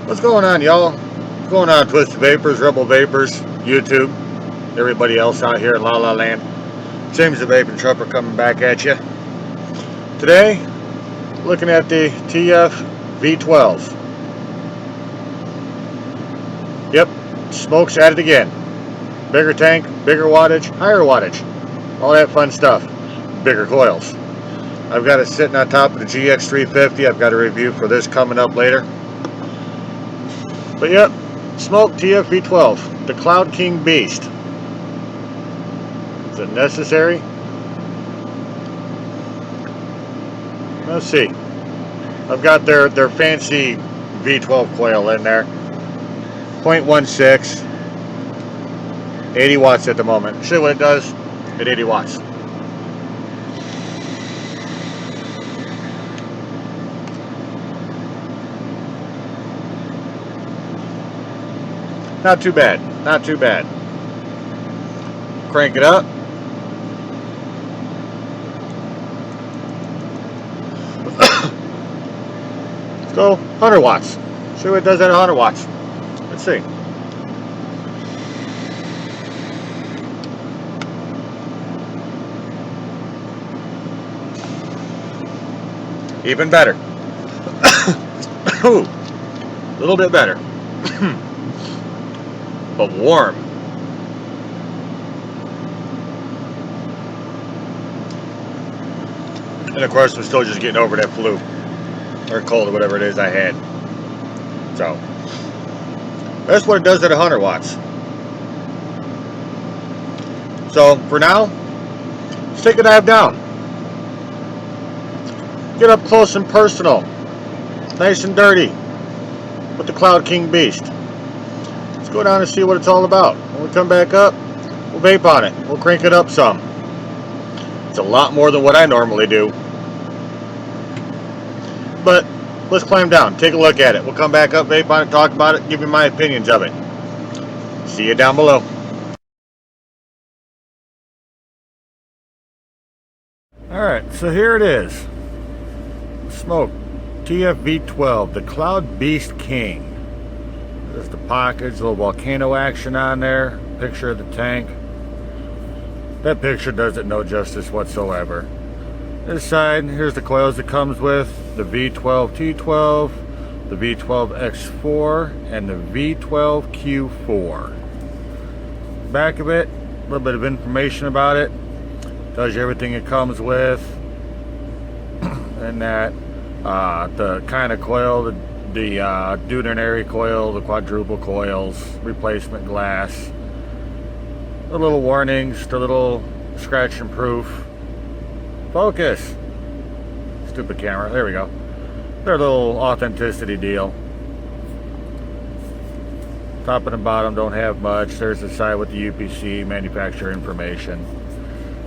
What's going on, y'all? What's going on, Twisted Vapors, Rebel Vapors, YouTube, everybody else out here in La La Land? James the Vaping Trooper coming back at you. Today, looking at the Tfv12. Yep, smoke's at it again. Bigger tank, bigger wattage, higher wattage. All that fun stuff. Bigger coils. I've got it sitting on top of the GX350. I've got a review for this coming up later. But yep, smoke Tfv12, the Cloud King Beast. Is it necessary? Let's see. I've got their fancy V12 coil in there. 0.16, 80 watts at the moment. See what it does at 80 watts. Not too bad, not too bad. Crank it up. Let's go 100 watts. See what it does at 100 watts. Let's see. Even better. Ooh, a little bit better. But warm. And of course, I'm still just getting over that flu or cold or whatever it is I had. So that's what it does at 100 watts. So for now, let's take a dive down. Get up close and personal, nice and dirty, with the Cloud King Beast. Let's go down and see what it's all about. When we come back up, we'll vape on it. We'll crank it up some. It's a lot more than what I normally do. But let's climb down, take a look at it. We'll come back up, vape on it, talk about it, give you my opinions of it. See you down below. Alright, so here it is. Smoke Tfv12, the Cloud Beast King. There's the pockets, a little volcano action on there, picture of the tank. That picture doesn't no justice whatsoever. This side, here's the coils it comes with, the V12T12, the V12X4, and the V12Q4. Back of it, a little bit of information about it. Tells you everything it comes with. And that, the kind of coil, the deuterinary coil, the quadruple coils, replacement glass, the little warnings, the little scratch and proof. Focus. Stupid camera. There we go. Their little authenticity deal. Top and the bottom don't have much. There's the side with the UPC manufacturer information.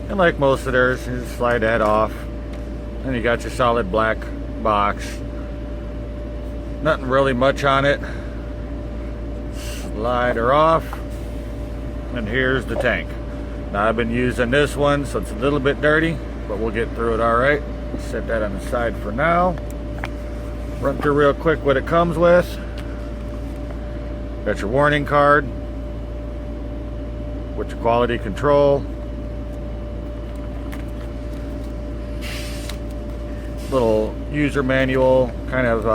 And like most of theirs, you just slide that off. And you got your solid black box. Nothing really much on it. Slide her off. And here's the tank. Now I've been using this one, so it's a little bit dirty, but we'll get through it alright. Set that on the side for now. Run through real quick what it comes with. Got your warning card with your quality control. Little user manual, kind of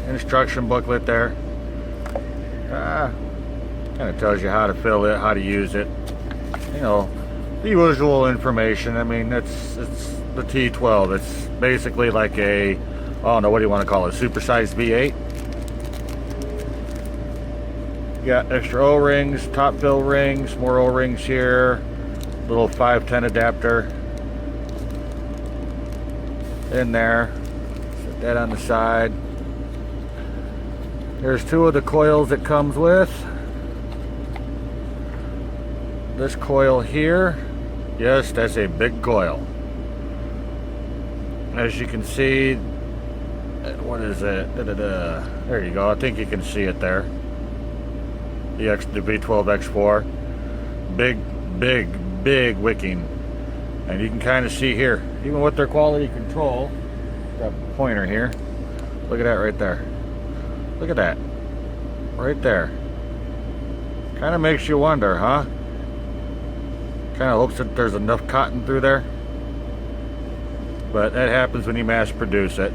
instruction booklet there. Kind of tells you how to fill it, how to use it. You know, the usual information. I mean, it's the T12. It's basically like a, I don't know, what do you want to call it, supersized V8. You got extra O-rings, top fill rings, more O-rings here, little 510 adapter in there. Set that on the side. There's two of the coils it comes with. This coil here, yes, that's a big coil. As you can see, what is it? There you go. I think you can see it there. The V12X4. Big wicking. And you can kind of see here, even with their quality control, got a pointer here. Look at that right there. Look at that. right there. Kind of makes you wonder, huh? Kind of hopes that there's enough cotton through there. But that happens when you mass produce it.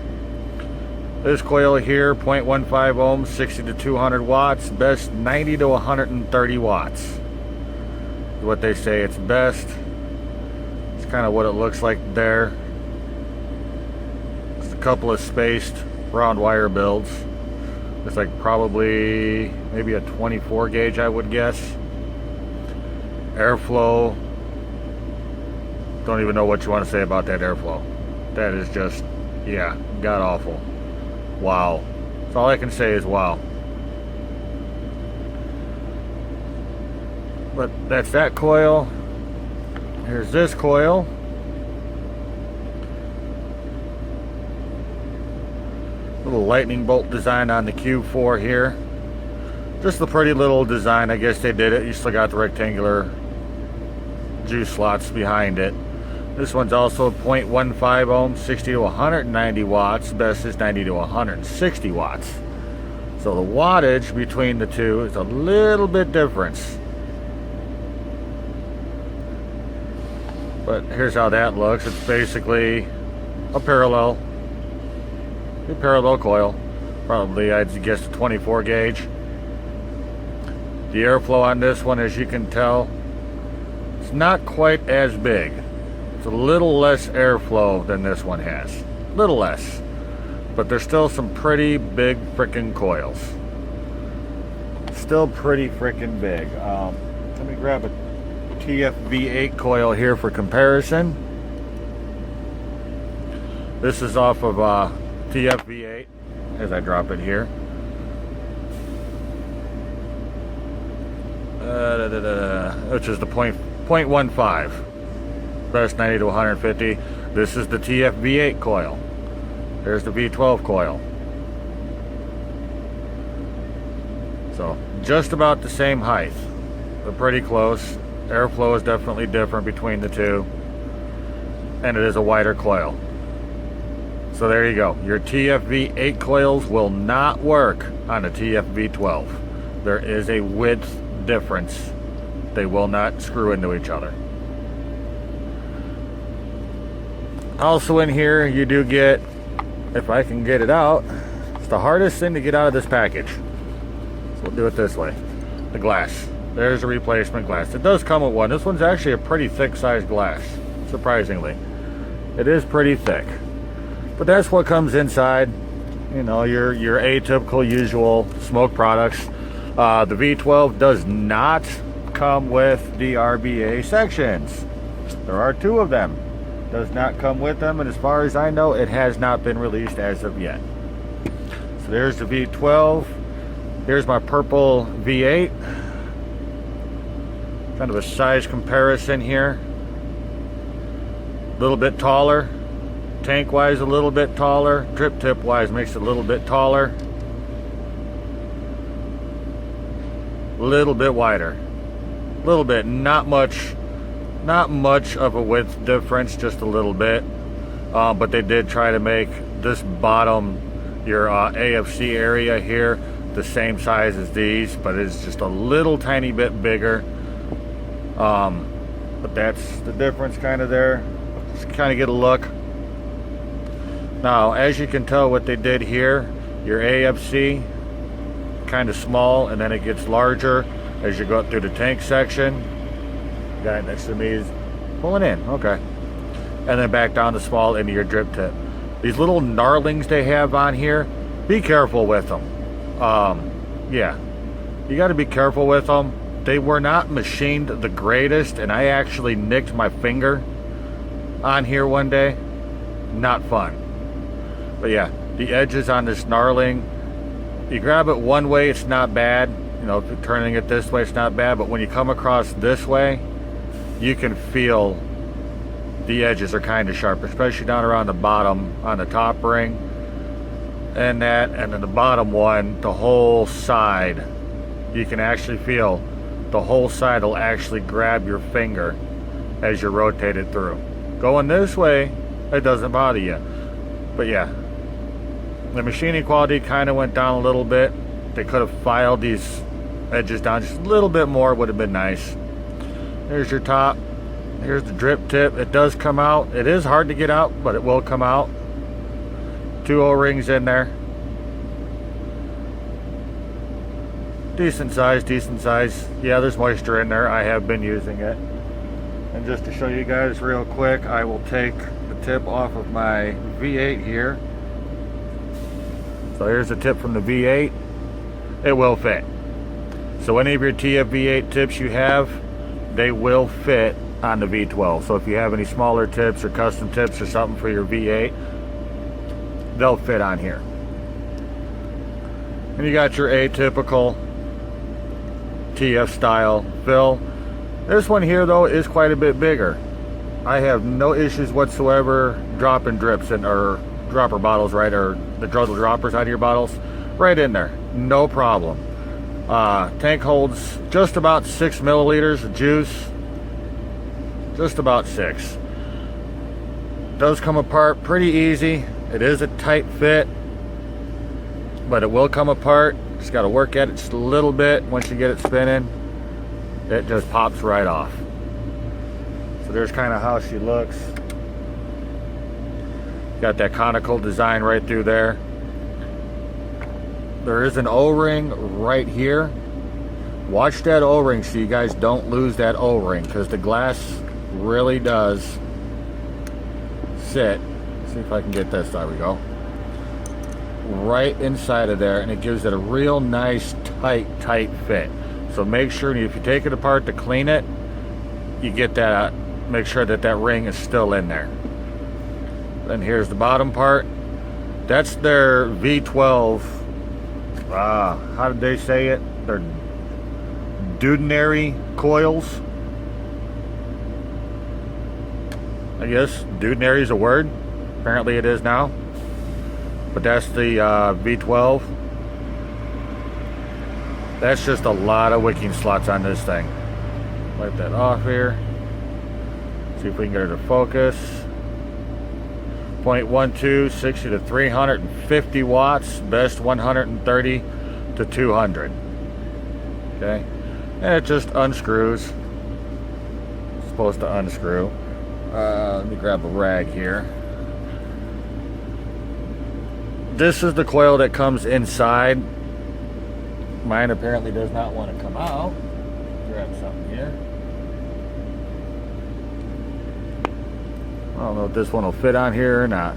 This coil here, 0.15 ohms, 60 to 200 watts. Best 90 to 130 watts. Is what they say it's best. It's kind of what it looks like there. Just a couple of spaced round wire builds. It's like probably maybe a 24 gauge, I would guess. Airflow. Don't even know what you want to say about that airflow. That is just, yeah, god awful. Wow. That's all I can say is wow. But that's that coil. Here's this coil. Little lightning bolt design on the Q4 here. Just a pretty little design. I guess they did it. You still got the rectangular juice slots behind it. This one's also 0.15 ohms, 60 to 190 watts. Best is 90 to 160 watts. So the wattage between the two is a little bit different. But here's how that looks. It's basically a parallel coil. Probably, I'd guess, a 24 gauge. The airflow on this one, as you can tell, it's not quite as big. It's a little less airflow than this one has. Little less. But there's still some pretty big frickin' coils. Still pretty frickin' big. Let me grab a Tfv12 coil here for comparison. This is off of Tfv12 as I drop it here. Which is the 0.15. Best 90 to 150. This is the Tfv12 coil. There's the V12 coil. So just about the same height. They're pretty close. Airflow is definitely different between the two. And it is a wider coil. So there you go. Your Tfv12 coils will not work on a Tfv12. There is a width difference. They will not screw into each other. Also in here you do get, if I can get it out, it's the hardest thing to get out of this package. So we'll do it this way. The glass. There's a replacement glass. It does come with one. This one's actually a pretty thick sized glass, surprisingly. It is pretty thick. But that's what comes inside. You know, your atypical usual smoke products. The V12 does not come with the RBA sections. There are two of them. Does not come with them, and as far as I know, it has not been released as of yet. So there's the V12. Here's my purple V8. Kind of a size comparison here. A little bit taller. Tank wise a little bit taller. Drip tip wise makes it a little bit taller. A little bit wider. A little bit, not much of a width difference, just a little bit. But they did try to make this bottom, your AFC area here, the same size as these, but it's just a little tiny bit bigger. But that's the difference kind of there. Just kind of get a look. Now, as you can tell, what they did here, your AFC, kind of small, and then it gets larger as you go up through the tank section. Guy next to me is pulling in, okay. And then back down to small into your drip tip. These little gnarlings they have on here, be careful with them. Yeah, you got to be careful with them. They were not machined the greatest, and I actually nicked my finger on here one day. Not fun. But yeah, the edges on this gnarling, you grab it one way, it's not bad. You know, turning it this way, it's not bad. But when you come across this way, you can feel the edges are kind of sharp, especially down around the bottom on the top ring and that, and then the bottom one, the whole side, you can actually feel the whole side will actually grab your finger as you rotate it through. Going this way, it doesn't bother you. But yeah, the machining quality kind of went down a little bit. they could have filed these edges down just a little bit more, would have been nice. Here's your top. Here's the drip tip. It does come out. It is hard to get out, but it will come out. 2 O-rings in there. Decent size, decent size. Yeah, there's moisture in there. I have been using it. And just to show you guys real quick, I will take the tip off of my V8 here. So here's the tip from the V8. It will fit. So any of your TFV8 tips you have, they will fit on the V12. So if you have any smaller tips or custom tips or something for your V8, they'll fit on here. And you got your atypical TF style fill. This one here though is quite a bit bigger. I have no issues whatsoever dropping drips in, or dropper bottles, right, or the drizzle droppers out of your bottles right in there, no problem. Tank holds just about 6 milliliters of juice, just about 6. Does come apart pretty easy. It is a tight fit, but it will come apart. Just got to work at it just a little bit. Once you get it spinning, it just pops right off. So there's kind of how she looks. Got that conical design right through there. There is an O-ring right here. Watch that O-ring so you guys don't lose that O-ring, because the glass really does sit. Let's see if I can get this. There we go. Right inside of there, and it gives it a real nice tight fit. So make sure if you take it apart to clean it, you get that, make sure that that ring is still in there. Then here's the bottom part. That's their V12. How did they say it? Their dudenary coils. I guess dudenary is a word. Apparently it is now. But that's the V12. That's just a lot of wicking slots on this thing. Wipe that off here. See if we can get her to focus. 0.12, 60 to 350 watts. Best 130 to 200. Okay. And it just unscrews. It's supposed to unscrew. Let me grab a rag here. This is the coil that comes inside. Mine apparently does not want to come out. Grab something here. I don't know if this one will fit on here or not.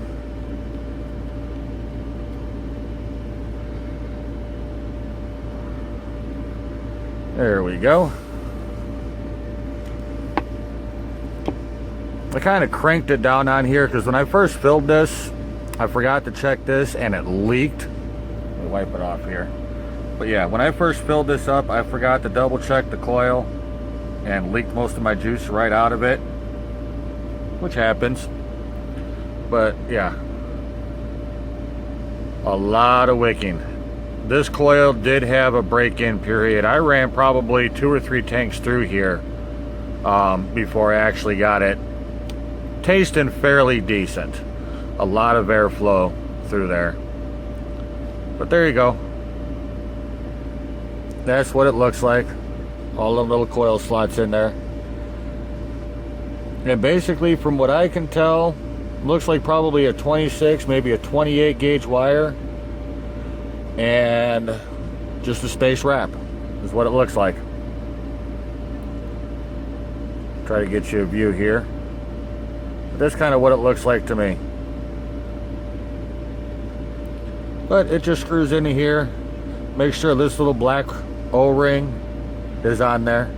There we go. I kind of cranked it down on here because when I first filled this, I forgot to check this and it leaked. Let me wipe it off here. But yeah, when I first filled this up, I forgot to double check the coil and leaked most of my juice right out of it, which happens. But yeah, a lot of wicking. This coil did have a break-in period. I ran probably 2 or 3 tanks through here before I actually got it tasting fairly decent. A lot of airflow through there. But there you go. That's what it looks like. All the little coil slots in there. And basically, from what I can tell, looks like probably a 26, maybe a 28 gauge wire. And just a space wrap is what it looks like. Try to get you a view here. But that's kind of what it looks like to me. But it just screws into here. Make sure this little black O-ring is on there.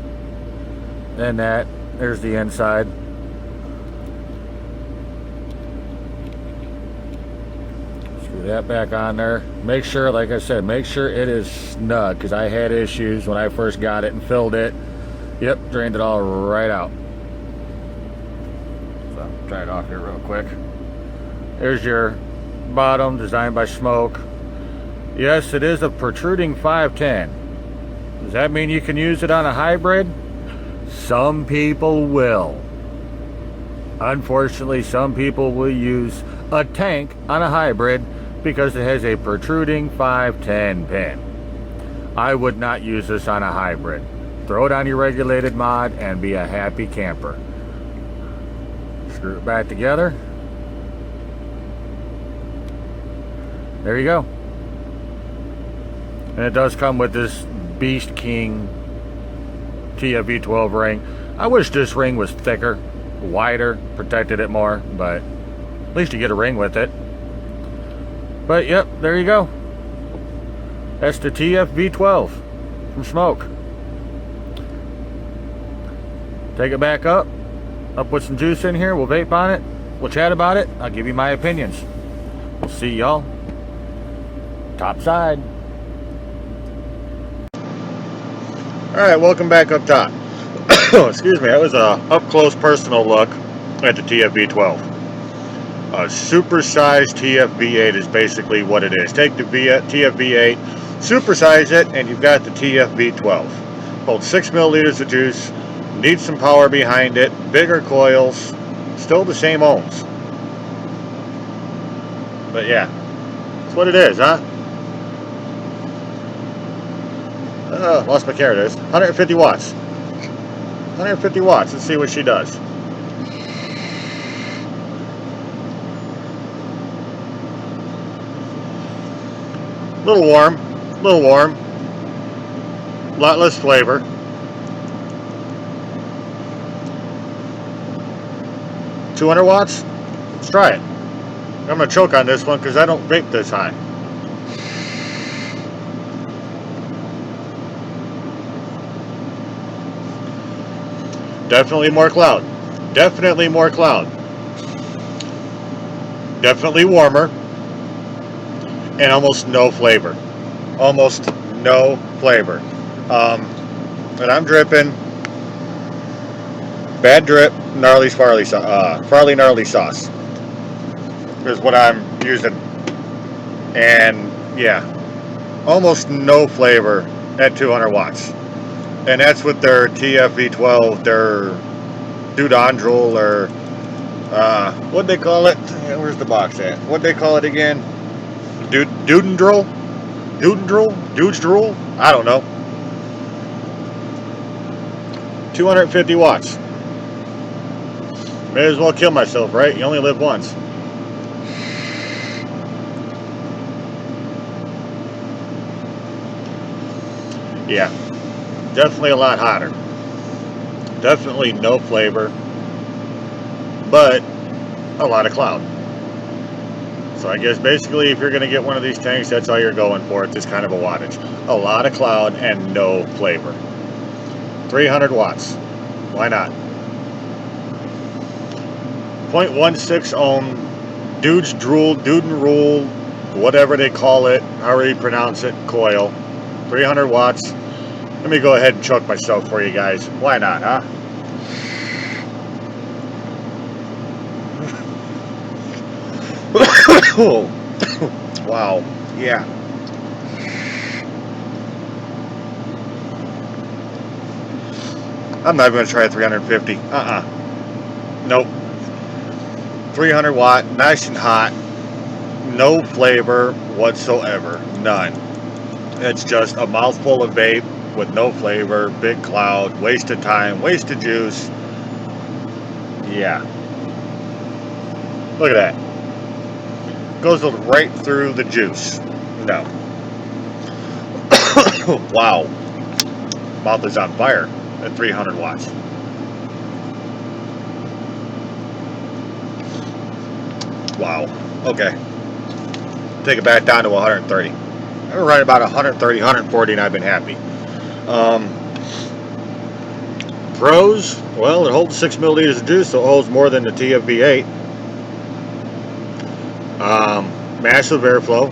And there's the inside. Screw that back on there. Make sure, like I said, make sure it is snug, because I had issues when I first got it and filled it. Yep, drained it all right out. So, try it off here real quick. There's your bottom, designed by Smoke. Yes, it is a protruding 510. Does that mean you can use it on a hybrid? Some people will. Unfortunately, some people will use a tank on a hybrid because it has a protruding 510 pin. I would not use this on a hybrid. Throw it on your regulated mod and be a happy camper. Screw it back together. There you go. And it does come with this Beast King Tfv12 ring. I wish this ring was thicker, wider, protected it more, but at least you get a ring with it. But yep, there you go. That's the Tfv12 from Smoke. Take it back up with some juice in here. We'll vape on it. We'll chat about it. I'll give you my opinions. We'll see y'all top side. Alright, welcome back up top. Excuse me, that was a up-close personal look at the Tfv12. A supersized TFV8 is basically what it is. Take the TFV8, supersize it, and you've got the TFV12. Holds 6 milliliters of juice, needs some power behind it, bigger coils, still the same ohms. But yeah, that's what it is, huh? Lost my carrot. There it is. 150 watts. 150 watts. Let's see what she does. Little warm. Little warm. A lot less flavor. $200 watts? Let's try it. I'm going to choke on this one because I don't vape this high. Definitely more cloud. Definitely more cloud. Definitely warmer. And almost no flavor. Almost no flavor. And I'm dripping. Bad drip, gnarly farley gnarly sauce is what I'm using. And yeah, almost no flavor at 200 watts. And that's with their TFV12, their Dudandrol, or what'd they call it? Where's the box at? What'd they call it again? Dudandrol? Dudandrol? I don't know. 250 watts. May as well kill myself, right? You only live once. Yeah. Definitely a lot hotter. Definitely no flavor. But a lot of cloud. So I guess basically if you're going to get one of these tanks, that's all you're going for. It's just kind of a wattage. A lot of cloud and no flavor. 300 watts. Why not? 0.16 ohm Dude's Drool, Dudenrule, whatever they call it, however you pronounce it, coil. 300 watts. Let me go ahead and choke myself for you guys. Why not, huh? Wow. Yeah. I'm not going to try 350. Nope. 300 watt, nice and hot. No flavor whatsoever. None. It's just a mouthful of vape with no flavor, big cloud, waste of time, waste of juice. Yeah. Look at that. Goes right through the juice. No. Wow. Mouth is on fire at 300 watts. Wow. Okay. Take it back down to 130. I'm right about 130, 140, and I've been happy. Pros, well, it holds 6 milliliters of juice, so it holds more than the TFV8. Massive airflow.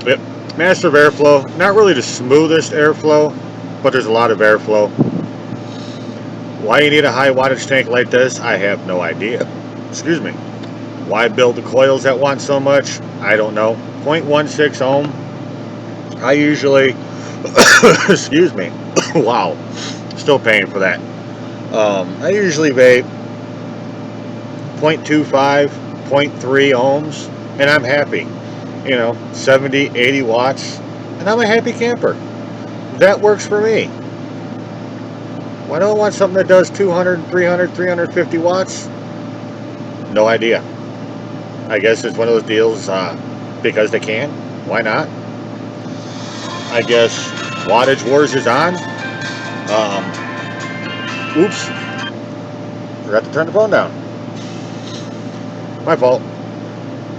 Yep, massive airflow. Not really the smoothest airflow, but there's a lot of airflow. Why you need a high wattage tank like this, I have no idea. Excuse me. Why build the coils that want so much? I don't know. 0.16 ohm. I usually, excuse me. Wow. Still paying for that. I usually vape 0.25, 0.3 ohms, and I'm happy. you know, 70, 80 watts, and I'm a happy camper. That works for me. Why do I want something that does 200, 300, 350 watts? No idea. I guess it's one of those deals because they can. Why not? I guess wattage wars is on. Oops. Forgot to turn the phone down. My fault.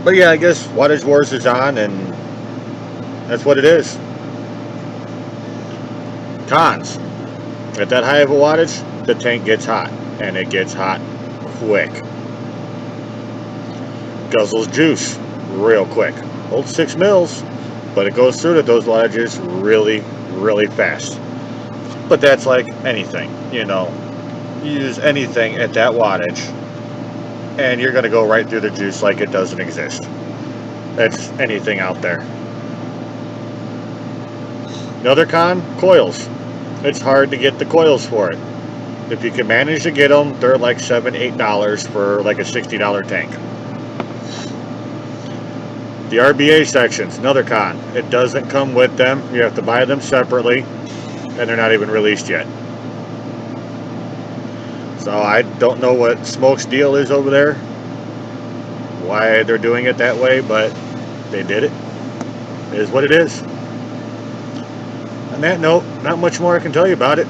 But yeah, I guess wattage wars is on, and that's what it is. Cons. At that high of a wattage, the tank gets hot, and it gets hot quick. Guzzles juice real quick. Holds 6 mils, but it goes through to those wattages really, really fast. But that's like anything, you know. You use anything at that wattage, and you're going to go right through the juice like it doesn't exist. That's anything out there. Another con, coils. It's hard to get the coils for it. If you can manage to get them, they're like $7, $8 for like a $60 tank. The RBA sections, another con. It doesn't come with them. You have to buy them separately, and they're not even released yet. So I don't know what Smoke's deal is over there, why they're doing it that way, but they did it. It is what it is. On that note, not much more I can tell you about it.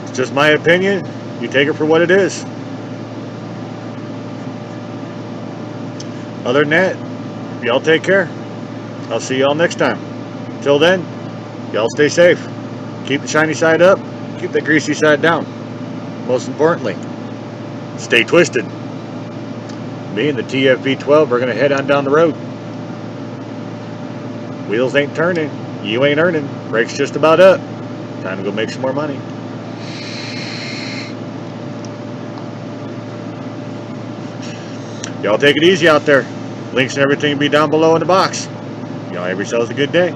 It's just my opinion. You take it for what it is. Other than that, y'all take care. I'll see y'all next time. Till then, y'all stay safe. Keep the shiny side up. Keep the greasy side down. Most importantly, stay twisted. Me and the Tfv12 are going to head on down the road. Wheels ain't turning. You ain't earning. Brakes just about up. Time to go make some more money. Y'all take it easy out there. Links and everything will be down below in the box. Y'all have yourselves a good day.